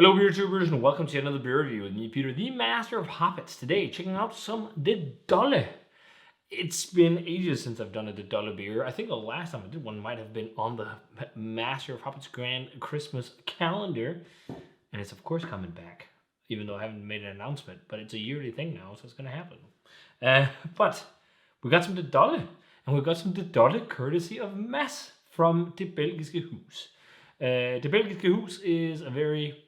Hello beer tubers and welcome to another beer review with me, Peter, the master of hoppets. Today, checking out some Dolle. It's been ages since I've done a Dolle beer. I think the last time I did one might have been on the Master of Hoppets Grand Christmas calendar. And it's of course coming back, even though I haven't made an announcement. But it's a yearly thing now, so it's going to happen. But we got some Dolle, and we got some Dolle courtesy of Mads from Det Belgiske Hus. Det Belgiske Hus is a very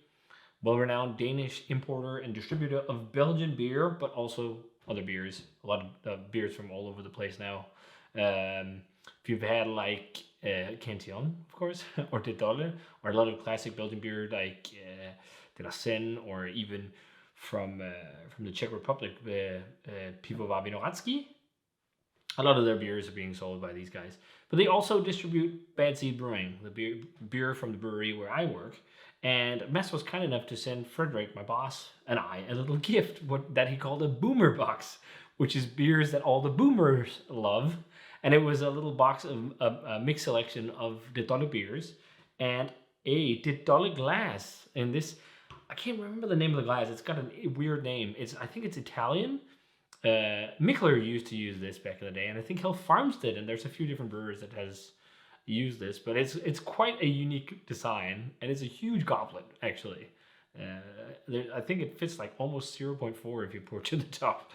well-renowned Danish importer and distributor of Belgian beer, but also other beers. A lot of beers from all over the place now. If you've had like Cantillon, of course, or De Dolle, or a lot of classic Belgian beer like De la Seine, or even from the Czech Republic, Pivovar Vinohradsky. A lot of their beers are being sold by these guys. But they also distribute Bad Seed Brewing, the beer from the brewery where I work. And Mess was kind enough to send Frederick, my boss, and I a little gift that he called a boomer box, which is beers that all the boomers love. And it was a little box of a mixed selection of De Dolle beers and a De Dolle glass. And this, I can't remember the name of the glass. It's got a weird name. I think it's Italian. Mikler used to use this back in the day, and I think Hill Farms did, and there's a few different brewers that has used this, but it's quite a unique design, and it's a huge goblet actually. I think it fits like almost 0.4 if you pour it to the top.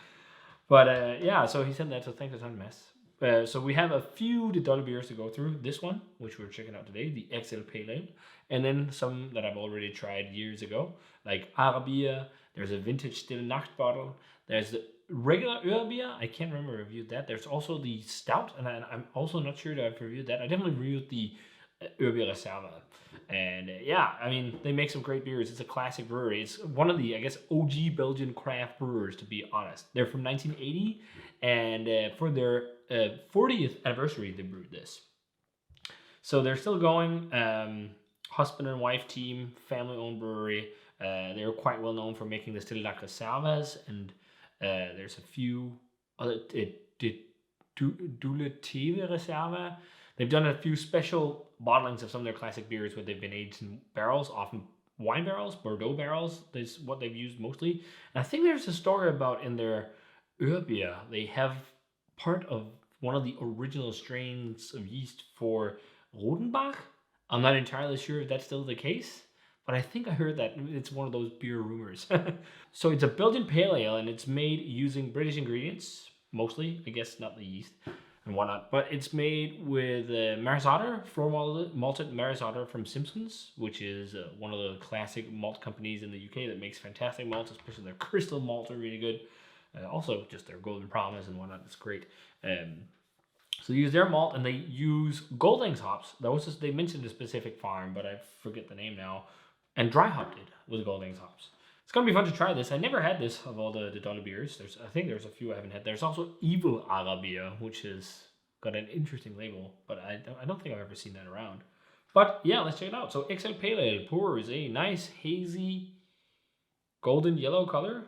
But yeah, so he sent that, so thanks a ton, Mess. So we have a few Dolle beers to go through. This one, which we're checking out today, the XL Pale Ale, and then some that I've already tried years ago, like Arabia. There's a vintage Stille Nacht bottle. There's the regular Arabia. I can't remember if I reviewed that. There's also the stout, and I'm also not sure that I've reviewed that. I definitely reviewed the Arabia Reserva. And yeah, I mean, they make some great beers. It's a classic brewery. It's one of the, I guess, OG Belgian craft brewers, to be honest. They're from 1980, and for their 40th anniversary, they brewed this. So they're still going. Husband and wife team, family-owned brewery. They're quite well known for making the Stille Nacht Reservas, and there's a few other Dolle TV Reserva. They've done a few special bottlings of some of their classic beers where they've been aged in barrels, often wine barrels, Bordeaux barrels. That's what they've used mostly. And I think there's a story about in their Urbia, they have part of one of the original strains of yeast for Rodenbach. I'm not entirely sure if that's still the case, but I think I heard that it's one of those beer rumors. So it's a Belgian pale ale, and it's made using British ingredients, mostly, I guess, not the yeast and whatnot. But it's made with Maris Otter, floor malted Maris Otter from Simpsons, which is one of the classic malt companies in the UK that makes fantastic malts, especially their crystal malt are really good. Also, just their Golden Promise and whatnot, it's great. So they use their malt, and they use Goldings hops. They mentioned a specific farm, but I forget the name now. And dry hopped it with Goldings hops. It's gonna be fun to try this. I never had this of all the Dolle beers. I think there's a few I haven't had. There's also Evil Arabia, which has got an interesting label, but I don't think I've ever seen that around. But yeah, let's check it out. So XL Pale Ale pours a nice hazy golden yellow color.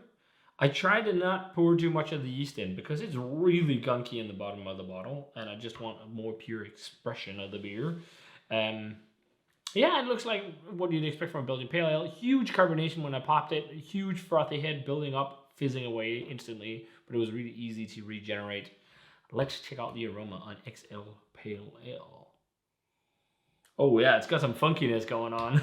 I tried to not pour too much of the yeast in because it's really gunky in the bottom of the bottle, and I just want a more pure expression of the beer. Yeah, it looks like what you'd expect from a Belgian Pale Ale. Huge carbonation when I popped it. Huge frothy head building up, fizzing away instantly. But it was really easy to regenerate. Let's check out the aroma on XL Pale Ale. Oh yeah, it's got some funkiness going on.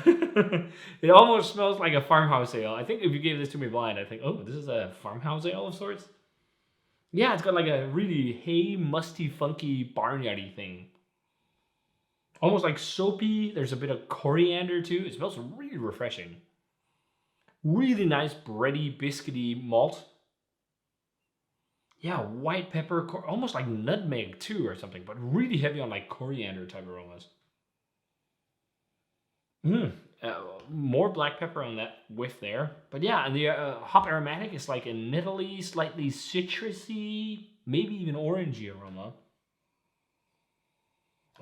It almost smells like a farmhouse ale. I think if you gave this to me blind, I think, oh, this is a farmhouse ale of sorts. Yeah, it's got like a really hay, musty, funky, barnyardy thing. Almost like soapy. There's a bit of coriander too. It smells really refreshing. Really nice bready, biscuity malt. Yeah, white pepper, almost like nutmeg too or something, but really heavy on like coriander type aromas. More black pepper on that whiff there. But yeah, and the hop aromatic is like a nettly, slightly citrusy, maybe even orangey aroma.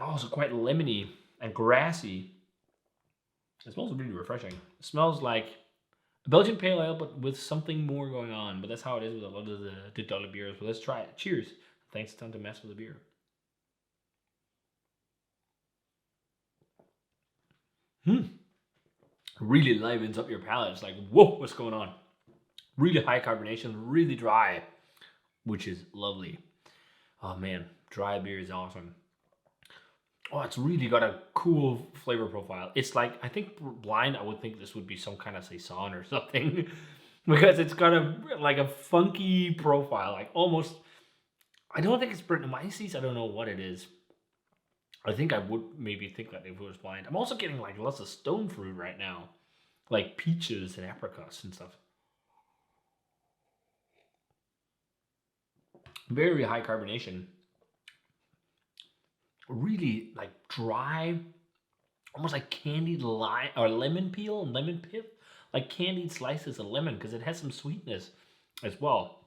Oh, so quite lemony and grassy. It smells really refreshing. It smells like a Belgian pale ale, but with something more going on. But that's how it is with a lot of the Dolle beers. But let's try it. Cheers. Thanks a ton to Mess with the beer. really livens up your palate. It's like, whoa, what's going on? Really high carbonation, really dry, which is lovely. Oh man, dry beer is awesome. Oh, it's really got a cool flavor profile. It's like, I think blind, I would think this would be some kind of saison or something. Because it's got a funky profile, like almost, I don't think it's Brettanomyces, I don't know what it is. I think I would maybe think that if it was blind. I'm also getting like lots of stone fruit right now, like peaches and apricots and stuff. Very high carbonation. Really like dry, almost like candied lime or lemon peel and lemon pith, like candied slices of lemon, because it has some sweetness as well.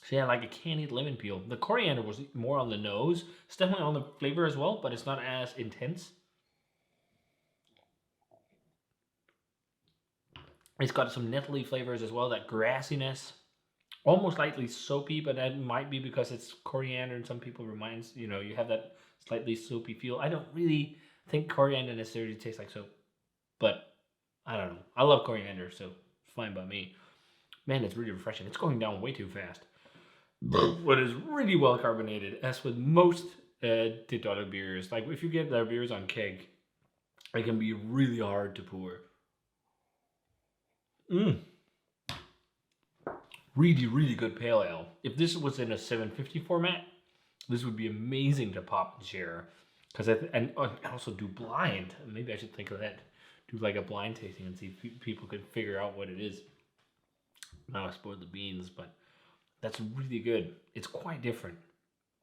So yeah, like a candied lemon peel. The coriander was more on the nose. It's definitely on the flavor as well, but it's not as intense. It's got some nettly flavors as well, that grassiness. Almost slightly soapy, but that might be because it's coriander and some people reminds, you have that slightly soapy feel. I don't really think coriander necessarily tastes like soap, but I don't know. I love coriander, so fine by me. Man, it's really refreshing. It's going down way too fast. But it's really well carbonated, as with most De Dolle beers. Like if you get their beers on keg, it can be really hard to pour. Really, really good pale ale. If this was in a 750 format, this would be amazing to pop and share. And also do blind. Maybe I should think of that. Do like a blind tasting and see if people could figure out what it is. Now I spoiled the beans, but that's really good. It's quite different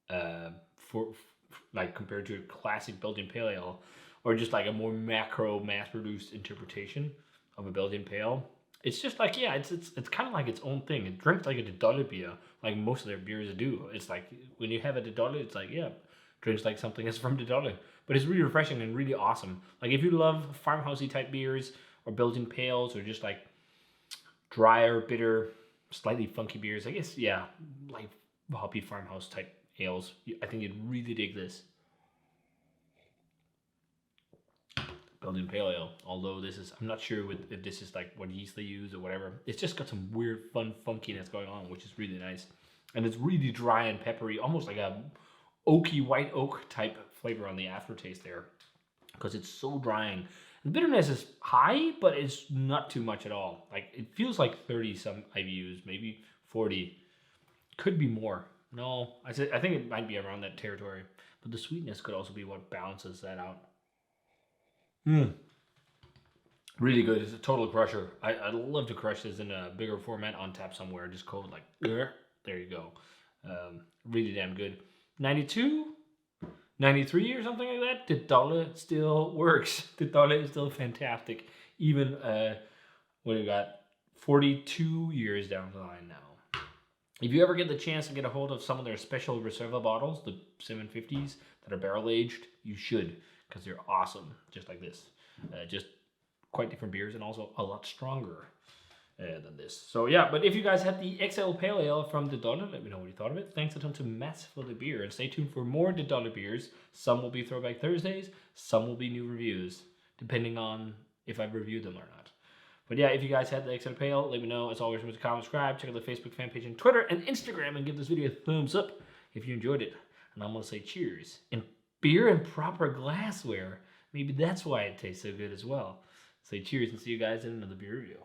for like compared to a classic Belgian pale ale, or just like a more macro mass-produced interpretation of a Belgian pale. It's just like, yeah, it's kind of like its own thing. It drinks like a De Dolle beer, like most of their beers do. It's like when you have a De Dolle, it's like, yeah, drinks like something that's from De Dolle. But it's really refreshing and really awesome. Like if you love farmhousey type beers or Belgian pales or just like drier, bitter, slightly funky beers, I guess, yeah, like hoppy farmhouse type ales, I think you'd really dig this. Belgian pale ale, although this is, I'm not sure if this is like what yeast they use or whatever. It's just got some weird fun funkiness going on, which is really nice. And it's really dry and peppery, almost like a oaky white oak type flavor on the aftertaste there, because it's so drying. The bitterness is high, but it's not too much at all. Like it feels like 30 some IBUs, maybe 40. Could be more. No, I think it might be around that territory. But the sweetness could also be what balances that out. Really good. It's a total crusher. I'd love to crush this in a bigger format on tap somewhere. Just cold like, there you go. Really damn good. 92? 93 or something like that. De Dolle still works. De Dolle is still fantastic. Even, what do you got? 42 years down the line now. If you ever get the chance to get a hold of some of their special Reserva bottles, the 750s that are barrel aged, you should, because they're awesome, just like this. Just quite different beers and also a lot stronger than this. So yeah, but if you guys had the XL Pale Ale from De Dolle, let me know what you thought of it. Thanks a ton to Mats for the beer, and stay tuned for more De Dolle beers. Some will be Throwback Thursdays, some will be new reviews, depending on if I've reviewed them or not. But yeah, if you guys had the XL Pale, let me know. As always, remember to comment, subscribe, check out the Facebook fan page and Twitter and Instagram, and give this video a thumbs up if you enjoyed it. And I'm going to say cheers. And beer in proper glassware. Maybe that's why it tastes so good as well. Say cheers and see you guys in another beer review.